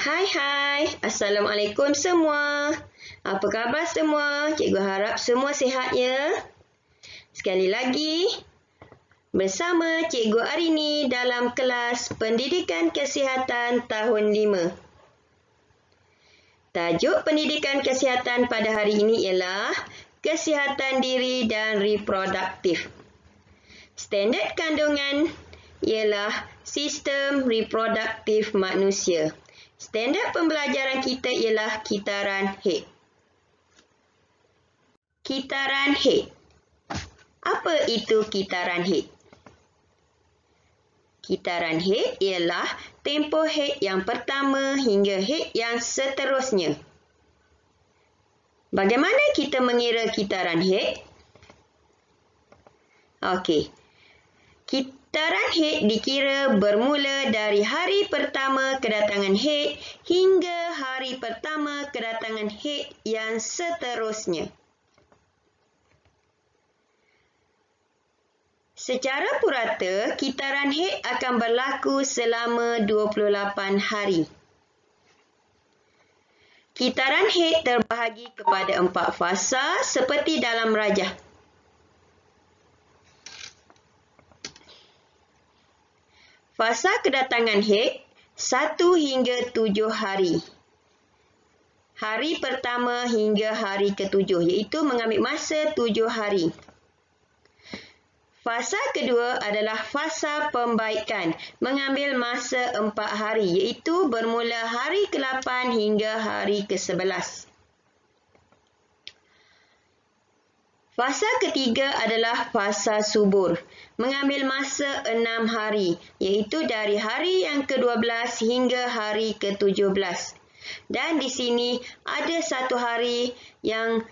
Hai, Assalamualaikum semua. Apa khabar semua? Cikgu harap semua sihat ya. Sekali lagi, bersama Cikgu Arini dalam kelas Pendidikan Kesihatan tahun 5. Tajuk pendidikan kesihatan pada hari ini ialah kesihatan diri dan reproduktif. Standard kandungan ialah sistem reproduktif manusia. Standard pembelajaran kita ialah kitaran Higgs. Kitaran Higgs. Apa itu kitaran Higgs? Kitaran Higgs ialah tempoh Higgs yang pertama hingga Higgs yang seterusnya. Bagaimana kita mengira kitaran Higgs? Okey. Kitaran Higgs dikira bermula dari hari pertama kedatangan Higgs hingga hari pertama kedatangan Higgs yang seterusnya. Secara purata, kitaran Higgs akan berlaku selama 28 hari. Kitaran Higgs terbahagi kepada 4 fasa seperti dalam rajah. Fasa kedatangan Higgs 1 hingga 7 hari. Hari pertama hingga hari ke-7 iaitu mengambil masa 7 hari. Fasa kedua adalah fasa pembaikan, mengambil masa 4 hari iaitu bermula hari ke-8 hingga hari ke-11. Fasa ketiga adalah fasa subur, mengambil masa 6 hari, iaitu dari hari yang ke-12 hingga hari ke-17. Dan di sini ada 1 hari yang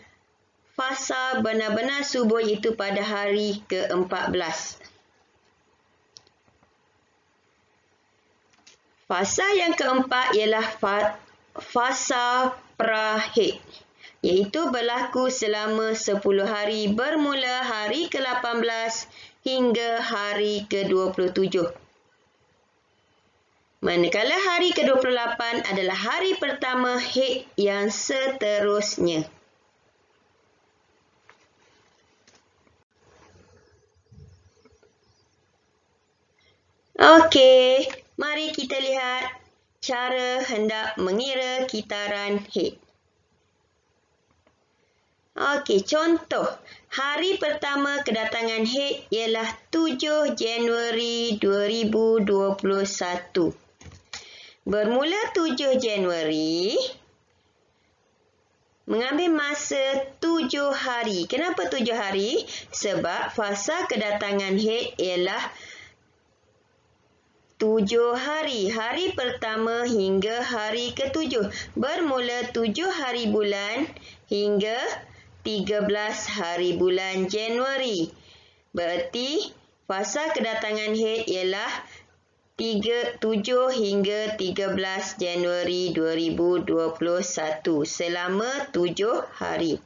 fasa benar-benar subur iaitu pada hari ke-14. Fasa yang keempat ialah fasa pra-Higgs, iaitu berlaku selama 10 hari bermula hari ke-18 hingga hari ke-27. Manakala hari ke-28 adalah hari pertama Higgs yang seterusnya. Okey, mari kita lihat cara hendak mengira kitaran Higgs. Okey, contoh. Hari pertama kedatangan Higgs ialah 7 Januari 2021. Bermula 7 Januari, mengambil masa 7 hari. Kenapa 7 hari? Sebab fasa kedatangan Higgs ialah 7 hari. Hari pertama hingga hari ke-7. Bermula 7 hari bulan hingga 13 hari bulan Januari. Berarti fasa kedatangan Higgs ialah 7 hingga 13 Januari 2021 selama 7 hari.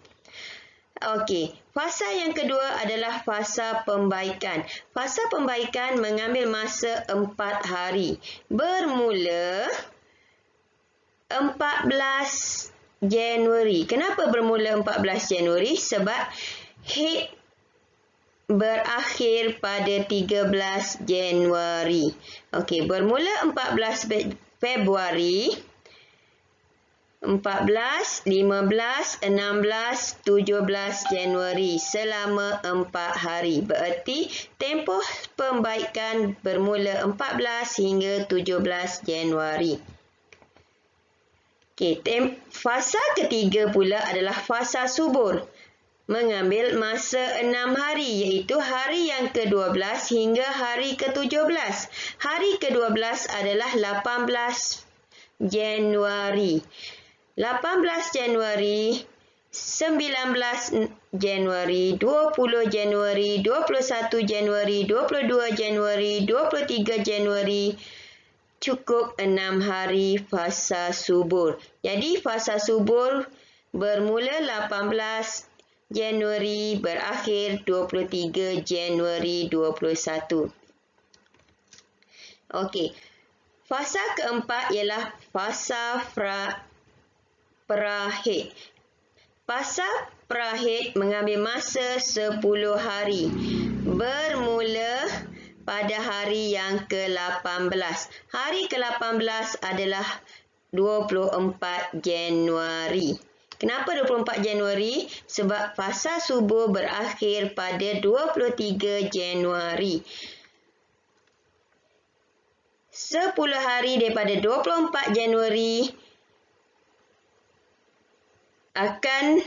Okey, fasa yang kedua adalah fasa pembaikan. Fasa pembaikan mengambil masa 4 hari. Bermula 14 Januari. Kenapa bermula 14 Januari? Sebab Higgs berakhir pada 13 Januari. Okey, bermula 14 Februari, 14, 15, 16, 17 Januari selama 4 hari. Berarti tempoh pembaikan bermula 14 hingga 17 Januari. Okey, fasa ketiga pula adalah fasa subur. Mengambil masa 6 hari iaitu hari yang ke-12 hingga hari ke-17. Hari ke-12 adalah 18 Januari. 18 Januari, 19 Januari, 20 Januari, 21 Januari, 22 Januari, 23 Januari. Cukup 6 hari fasa subur. Jadi fasa subur bermula 18 Januari berakhir 23 Januari 21. Okey. Fasa keempat ialah fasa prahaid. Fasa prahaid mengambil masa 10 hari. Bermula pada hari yang ke-18. Hari ke-18 adalah 24 Januari. Kenapa 24 Januari? Sebab fasa subur berakhir pada 23 Januari. 10 hari daripada 24 Januari akan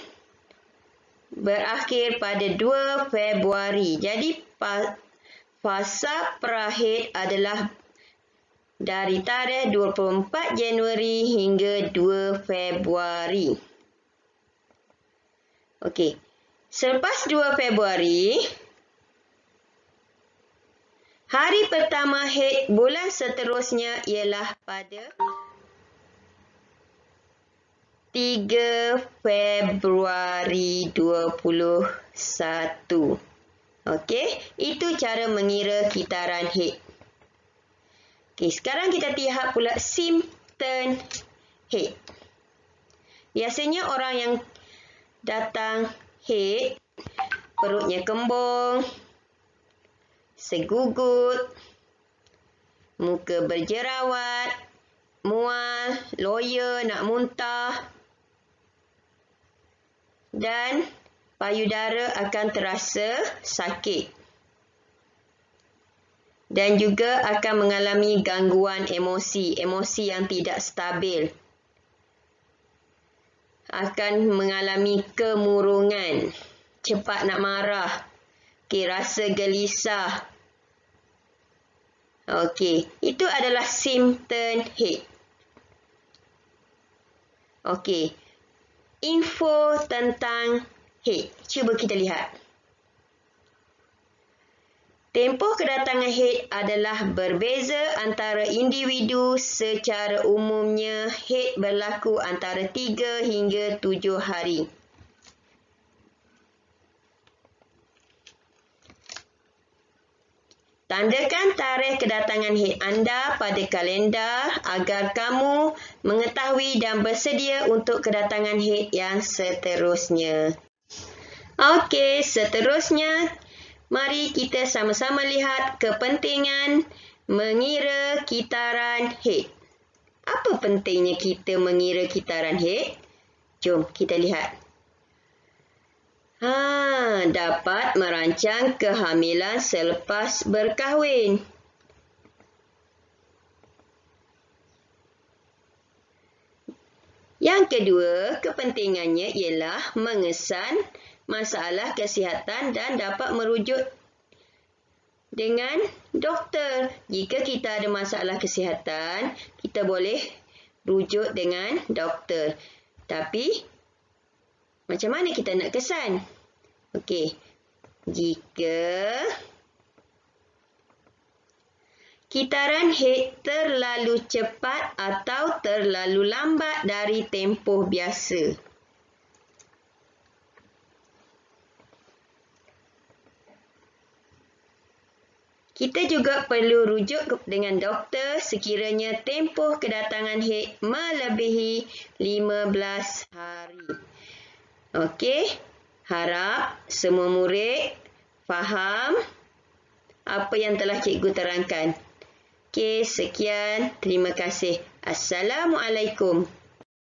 berakhir pada 2 Februari. Jadi fasa prahaid adalah dari tarikh 24 Januari hingga 2 Februari. Okey. Selepas 2 Februari, hari pertama haid bulan seterusnya ialah pada 3 Februari 21. Okey, itu cara mengira kitaran haid. Okey, sekarang kita lihat pula simptom haid. Biasanya orang yang datang haid, perutnya kembung, segugut, muka berjerawat, mual, loya, nak muntah dan payudara akan terasa sakit. Dan juga akan mengalami gangguan emosi yang tidak stabil. Akan mengalami kemurungan, cepat nak marah, rasa gelisah. Okey, itu adalah simptom haid. Okey, info tentang haid. Cuba kita lihat. Tempoh kedatangan haid adalah berbeza antara individu. Secara umumnya, haid berlaku antara 3 hingga 7 hari. Tandakan tarikh kedatangan haid anda pada kalender agar kamu mengetahui dan bersedia untuk kedatangan haid yang seterusnya. Okey, seterusnya mari kita sama-sama lihat kepentingan mengira kitaran haid. Apa pentingnya kita mengira kitaran haid? Jom kita lihat. Dapat merancang kehamilan selepas berkahwin. Yang kedua, kepentingannya ialah mengesan masalah kesihatan dan dapat merujuk dengan doktor. Jika kita ada masalah kesihatan, kita boleh rujuk dengan doktor. Tapi, macam mana kita nak kesan? Okey, jika kitaran haid terlalu cepat atau terlalu lambat dari tempoh biasa. Kita juga perlu rujuk dengan doktor sekiranya tempoh kedatangan haid melebihi 15 hari. Okey, harap semua murid faham apa yang telah cikgu terangkan. Okey, sekian. Terima kasih. Assalamualaikum.